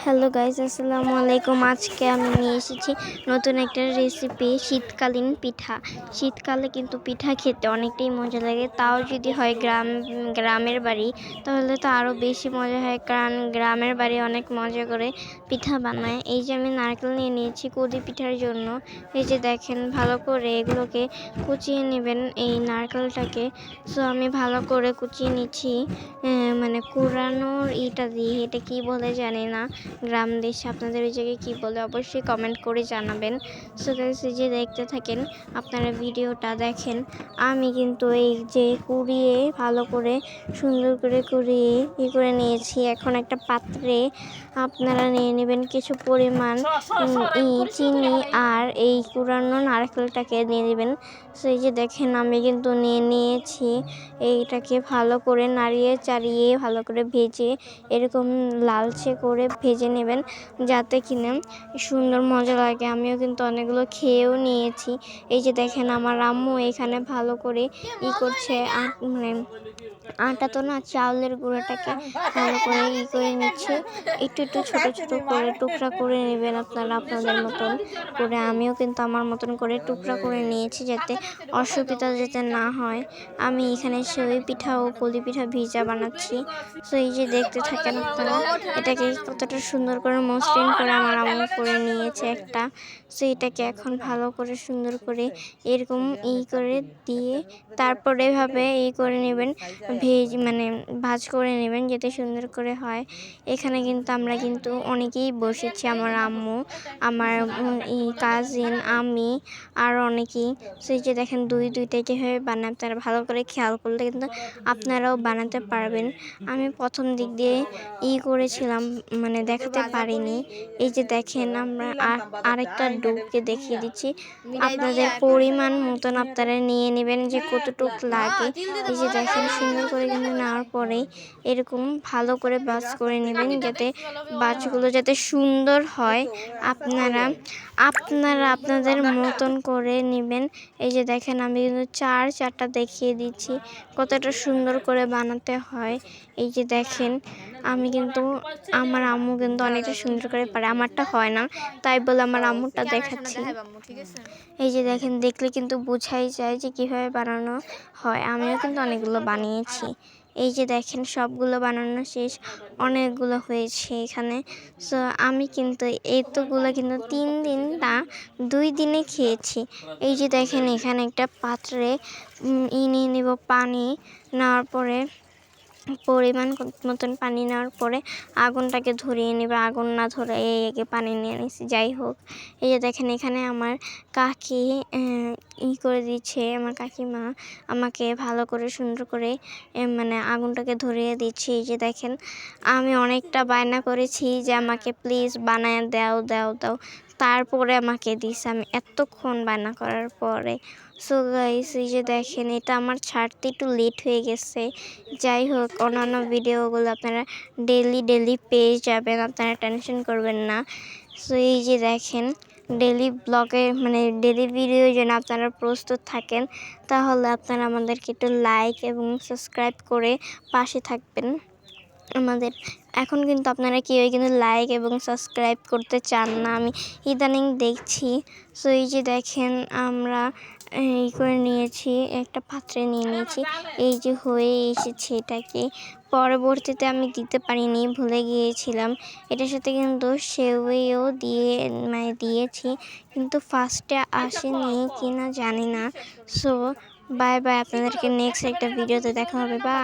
Hello guys, আসসালামু আলাইকুম। আজকে আমি নিয়ে এসেছি নতুন একটা রেসিপি, শীতকালীন পিঠা। শীতকালে কিন্তু পিঠা খেতে অনেকটাই মজা লাগে, তাও যদি হয় গ্রামের বাড়ি, তাহলে তো আরও বেশি মজা হয়, কারণ গ্রামের বাড়ি অনেক মজা করে পিঠা বানায়। এই যে আমি নারকেল নিয়ে নিয়েছি কুদি পিঠার জন্য। এই যে দেখেন, ভালো করে এগুলোকে কুচিয়ে নেবেন এই নারকেলটাকে। সো আমি ভালো করে কুচিয়ে নিচ্ছি, মানে কুড়ানোর ইটা দিয়ে। এটা কি বলে জানি না, গ্রাম দেশে আপনাদের ওই জায়গায় কী বলে অবশ্যই কমেন্ট করে জানাবেন। সো গাইস, এই যে দেখতে থাকেন, আপনারা ভিডিওটা দেখেন। আমি কিন্তু এই যে কুড়িয়ে ভালো করে সুন্দর করে কুড়িয়ে করে নিয়েছি। এখন একটা পাত্রে আপনারা নিয়ে নেবেন কিছু পরিমাণ চিনি আর এই কুড়ানো নারকেলটাকে দিয়ে নেবেন। সো এই যে দেখেন, আমি কিন্তু নিয়ে নিয়েছি। এইটাকে ভালো করে নাড়িয়ে চাড়িয়ে ভালো করে ভেজে এরকম লালচে করে ভেজে নেবেন, যাতে কিনা সুন্দর মজা লাগে। আমিও কিন্তু অনেকগুলো খেয়েও নিয়েছি। এই যে দেখেন, আমার আম্মু এখানে ভালো করে করছে, মানে আটা তো না, চাউলের গুঁড়োটাকে ভালো করে করে নিচ্ছে। একটু একটু ছোট ছোট করে টুকরা করে নেবেন আপনারা আপনাদের মতন করে। আমিও কিন্তু আমার মতন করে টুকরা করে নিয়েছি, যাতে অসুবিধা যাতে না হয়। আমি এখানে সেওই পিঠা ও পুলি পিঠা ভিজা বানাচ্ছি। তো এই যে দেখতে থাকেন আপনারা, এটাকে কতটা সুন্দর করে মসৃণ করে আমার আম্মু করে নিয়েছে একটা। সো এটাকে এখন ভালো করে সুন্দর করে এরকম করে দিয়ে তারপরে এভাবে করে নেবেন, মানে ভাজ করে নেবেন, যাতে সুন্দর করে হয়। এখানে কিন্তু আমরা কিন্তু অনেকেই বসেছি, আমার আম্মু, আমার কাজিন, আমি আর অনেকেই। সেই যে দেখেন, দুইটাই কীভাবে বানায়, আপনারা ভালো করে খেয়াল করলে কিন্তু আপনারাও বানাতে পারবেন। আমি প্রথম দিক দিয়ে করেছিলাম, মানে দেখাতে পারিনি। এই যে দেখেন, আমরা আরেকটা ডুবকে দেখিয়ে দিচ্ছি। আপনাদের পরিমাণ মতন আপনারা নিয়ে নেবেন যে কতটুক লাগে। এই যে দেখেন, সুন্দর করে কিন্তু নেওয়ার পরে এরকম ভালো করে বাজ করে নেবেন, যাতে বাজগুলো যাতে সুন্দর হয়। আপনারা আপনাদের মতন করে নেবেন। এই যে দেখেন, আমি কিন্তু চারটা দেখিয়ে দিচ্ছি কতটা সুন্দর করে বানাতে হয়। এই যে দেখেন, আমি কিন্তু আমার আম্মু কিন্তু অনেকটা সুন্দর করে পারে, আমারটা হয় না, তাই বলে আমার আম্মুরটা দেখাচ্ছি। এই যে দেখেন, দেখলে কিন্তু বোঝাই যায় যে কীভাবে বানানো হয়। আমিও কিন্তু অনেকগুলো বানিয়েছি। এই যে দেখেন, সবগুলো বানানো শেষ, অনেকগুলো হয়েছে এখানে। সো আমি কিন্তু এতগুলো কিন্তু 3 দিন না 2 দিনে খেয়েছি। এই যে দেখেন, এখানে একটা পাত্রে নিয়ে নিব পানি। নেওয়ার পরে পরিমাণ মতন পানি নেওয়ার পরে আগুনটাকে ধরিয়ে নেবে। আগুন না ধরে একে পানি নিয়ে নিছি, যাই হোক। এই যে দেখেন, এখানে আমার কাকি করে দিচ্ছে, আমার কাকিমা আমাকে ভালো করে সুন্দর করে মানে আগুনটাকে ধরিয়ে দিচ্ছে। এই যে দেখেন, আমি অনেকটা বায়না করেছি যে আমাকে প্লিজ বানায় দাও দাও দাও, তারপরে আমাকে দিছে, আমি এতক্ষণ বায়না করার পরে। সো গাইস, এই যে দেখেন, এটা আমার ছাড়তে একটু লেট হয়ে গেছে। যাই হোক, অন্যান্য ভিডিওগুলো আপনারা ডেলি পেয়ে যাবেন, আপনারা টেনশন করবেন না। সো এই যে দেখেন, ডেলি ব্লগে মানে ডেলি ভিডিওর জন্য আপনারা প্রস্তুত থাকেন, তাহলে আপনারা আমাদেরকে একটু লাইক এবং সাবস্ক্রাইব করে পাশে থাকবেন আমাদের। এখন কিন্তু আপনারা কেউই কিন্তু লাইক এবং সাবস্ক্রাইব করতে চান না, আমি ইদানিং দেখছি। সো এই যে দেখেন, আমরা করে নিয়েছি, একটা পাত্রে নিয়ে নিয়েছি। এই যে হয়ে এসেছে, এটাকে পরবর্তীতে আমি দিতে পারিনি, ভুলে গিয়েছিলাম। এটার সাথে কিন্তু সেওইও দিয়েছি, কিন্তু ফার্স্টে আসেনি কিনা জানি না। সো বাই বাই, আপনাদেরকে নেক্সট একটা ভিডিওতে দেখা হবে। বাই।